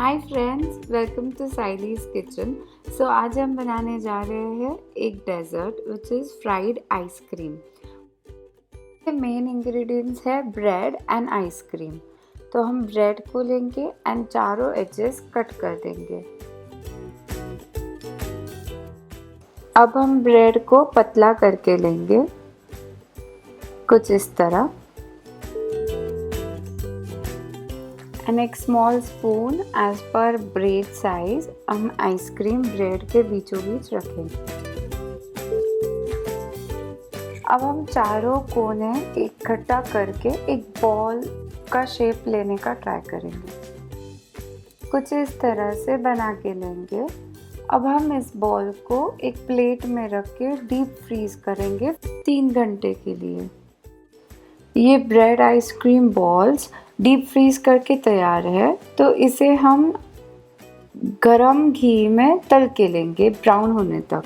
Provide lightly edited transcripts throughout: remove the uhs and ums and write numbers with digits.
Hi friends, welcome to Sailee's kitchen. So आज हम बनाने जा रहे हैं एक dessert which is fried ice cream. Main ingredients है ब्रेड एंड आइसक्रीम। तो हम ब्रेड को लेंगे एंड चारों एजेस कट कर देंगे। अब हम ब्रेड को पतला करके लेंगे कुछ इस तरह एंड एक small spoon as per bread size हम आइसक्रीम ब्रेड के बीचों बीच रखेंगे। अब हम चारों कोने इकट्ठा करके एक बॉल का शेप लेने का ट्राई करेंगे। कुछ इस तरह से बना के लेंगे। अब हम इस बॉल को एक प्लेट में रख के डीप फ्रीज करेंगे 3 घंटे के लिए। ये bread ice cream balls deep freeze करके तैयार है, तो इसे हम गरम घी में तल के लेंगे ब्राउन होने तक।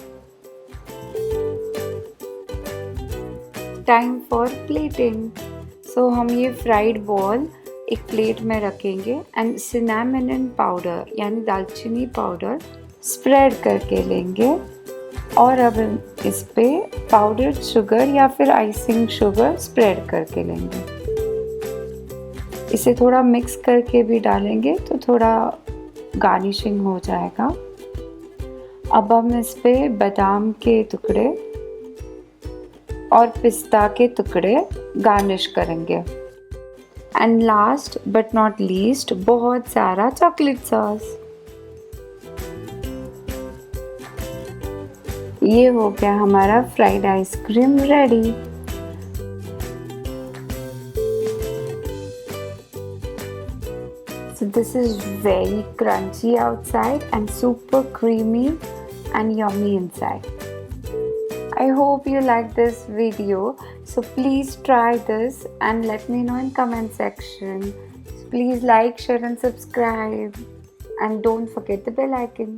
Time for plating. सो हम ये फ्राइड बॉल एक प्लेट में रखेंगे एंड सिनेमन पाउडर यानी दालचीनी पाउडर स्प्रेड करके लेंगे और अब इस पे पाउडर्ड शुगर या फिर आइसिंग शुगर स्प्रेड करके लेंगे। इसे थोड़ा मिक्स करके भी डालेंगे तो थोड़ा गार्निशिंग हो जाएगा। अब हम इस पे बादाम के टुकड़े और पिस्ता के टुकड़े गार्निश करेंगे। And last but not least बहुत सारा चॉकलेट सॉस। ये हो गया हमारा fried ice cream ready. So this is very crunchy outside and super creamy and yummy inside. I hope you like this video. So please try this and let me know in comment section. Please like, share and subscribe and don't forget the bell icon.